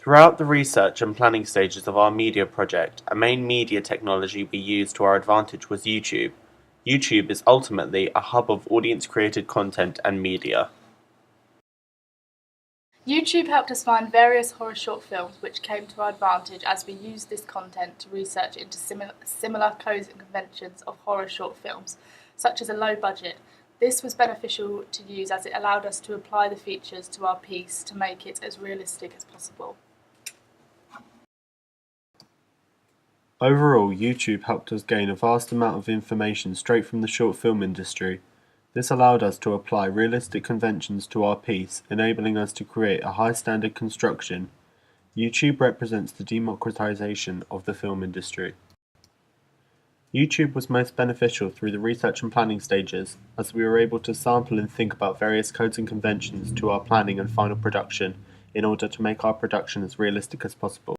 Throughout the research and planning stages of our media project, a main media technology we used to our advantage was YouTube. YouTube is ultimately a hub of audience-created content and media. YouTube helped us find various horror short films which came to our advantage as we used this content to research into similar codes and conventions of horror short films, such as a low budget. This was beneficial to use as it allowed us to apply the features to our piece to make it as realistic as possible. Overall, YouTube helped us gain a vast amount of information straight from the short film industry. This allowed us to apply realistic conventions to our piece, enabling us to create a high-standard construction. YouTube represents the democratization of the film industry. YouTube was most beneficial through the research and planning stages, as we were able to sample and think about various codes and conventions to our planning and final production in order to make our production as realistic as possible.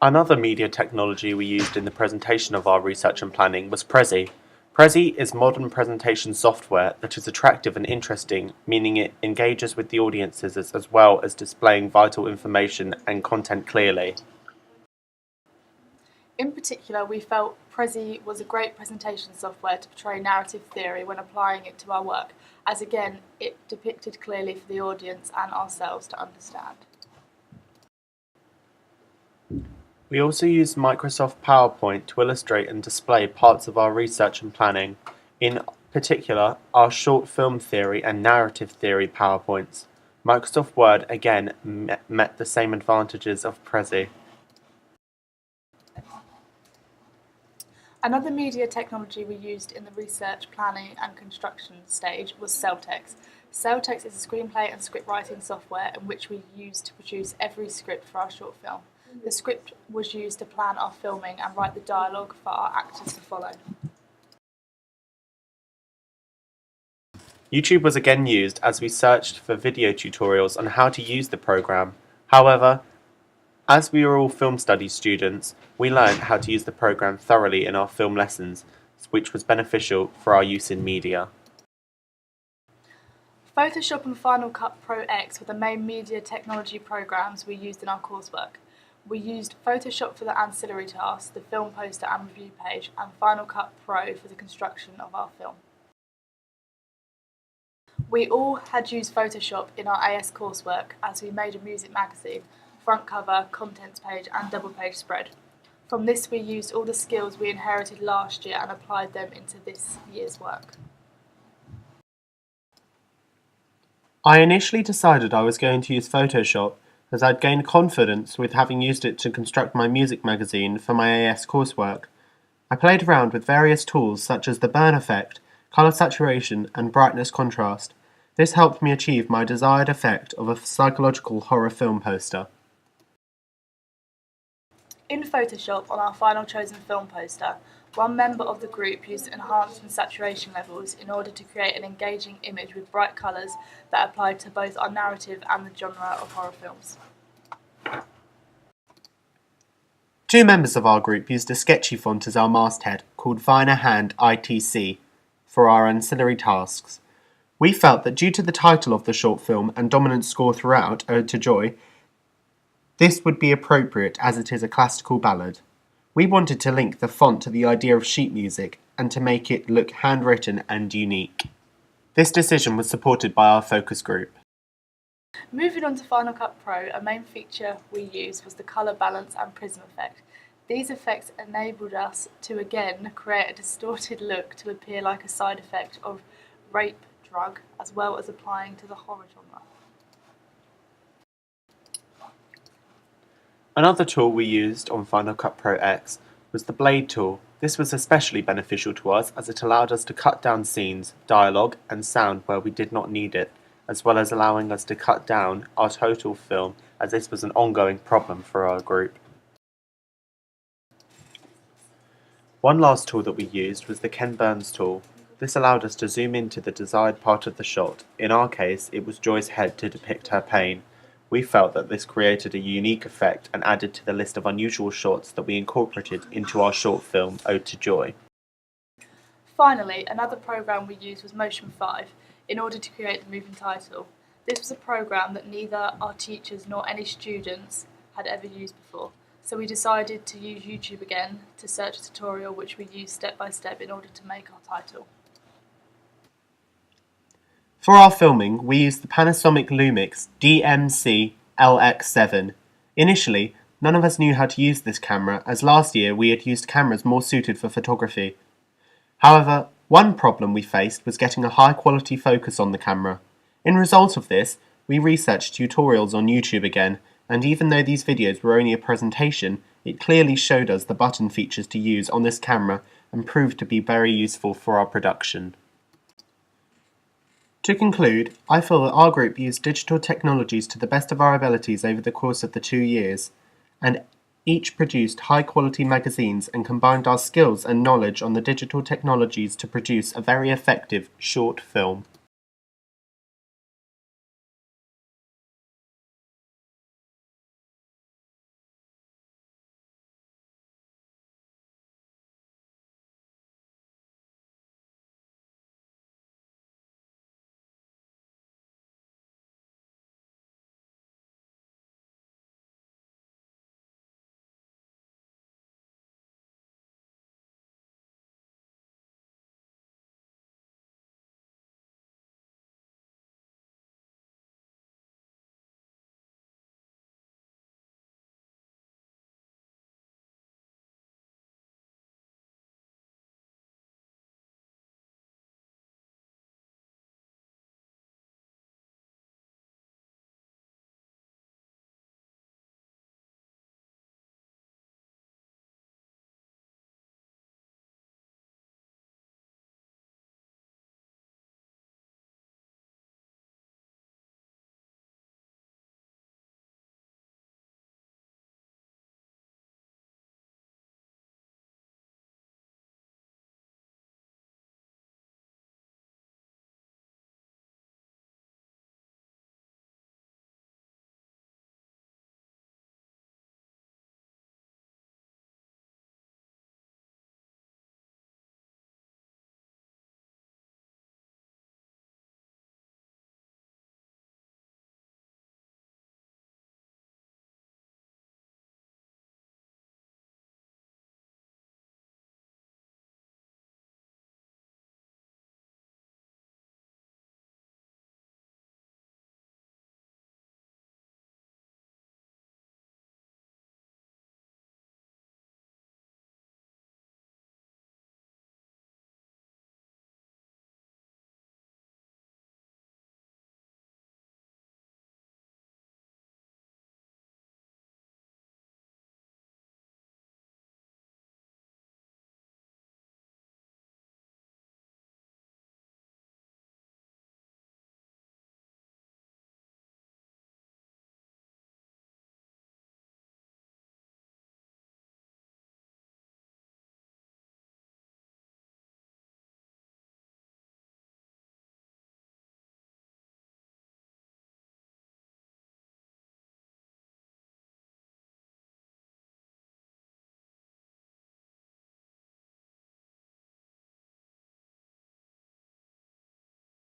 Another media technology we used in the presentation of our research and planning was Prezi. Prezi is modern presentation software that is attractive and interesting, meaning it engages with the audiences as well as displaying vital information and content clearly. In particular, we felt Prezi was a great presentation software to portray narrative theory when applying it to our work, as again, it depicted clearly for the audience and ourselves to understand. We also used Microsoft PowerPoint to illustrate and display parts of our research and planning, in particular our short film theory and narrative theory PowerPoints. Microsoft Word again met the same advantages of Prezi. Another media technology we used in the research, planning and construction stage was Celtx. Celtx is a screenplay and script writing software in which we used to produce every script for our short film. The script was used to plan our filming and write the dialogue for our actors to follow. YouTube was again used as we searched for video tutorials on how to use the program. However, as we were all film studies students, we learned how to use the program thoroughly in our film lessons, which was beneficial for our use in media. Photoshop and Final Cut Pro X were the main media technology programs we used in our coursework. We used Photoshop for the ancillary tasks, the film poster and review page, and Final Cut Pro for the construction of our film. We all had used Photoshop in our AS coursework as we made a music magazine, front cover, contents page and double page spread. From this we used all the skills we inherited last year and applied them into this year's work. I initially decided I was going to use Photoshop as I'd gained confidence with having used it to construct my music magazine for my AS coursework. I played around with various tools such as the burn effect, colour saturation and brightness contrast. This helped me achieve my desired effect of a psychological horror film poster. In Photoshop, on our final chosen film poster, one member of the group used enhanced and saturation levels in order to create an engaging image with bright colours that applied to both our narrative and the genre of horror films. Two members of our group used a sketchy font as our masthead, called Viner Hand ITC, for our ancillary tasks. We felt that due to the title of the short film and dominant score throughout, Ode to Joy, this would be appropriate as it is a classical ballad. We wanted to link the font to the idea of sheet music and to make it look handwritten and unique. This decision was supported by our focus group. Moving on to Final Cut Pro, a main feature we used was the colour balance and prism effect. These effects enabled us to again create a distorted look to appear like a side effect of rape drug, as well as applying to the horror genre. Another tool we used on Final Cut Pro X was the blade tool. This was especially beneficial to us as it allowed us to cut down scenes, dialogue and sound where we did not need it, as well as allowing us to cut down our total film as this was an ongoing problem for our group. One last tool that we used was the Ken Burns tool. This allowed us to zoom into the desired part of the shot. In our case, it was Joy's head to depict her pain. We felt that this created a unique effect and added to the list of unusual shots that we incorporated into our short film, Ode to Joy. Finally, another program we used was Motion 5 in order to create the moving title. This was a program that neither our teachers nor any students had ever used before, so we decided to use YouTube again to search a tutorial which we used step by step in order to make our title. For our filming, we used the Panasonic Lumix DMC LX7. Initially, none of us knew how to use this camera, as last year we had used cameras more suited for photography. However, one problem we faced was getting a high quality focus on the camera. In result of this, we researched tutorials on YouTube again, and even though these videos were only a presentation, it clearly showed us the button features to use on this camera and proved to be very useful for our production. To conclude, I feel that our group used digital technologies to the best of our abilities over the course of the 2 years, and each produced high-quality magazines and combined our skills and knowledge on the digital technologies to produce a very effective short film.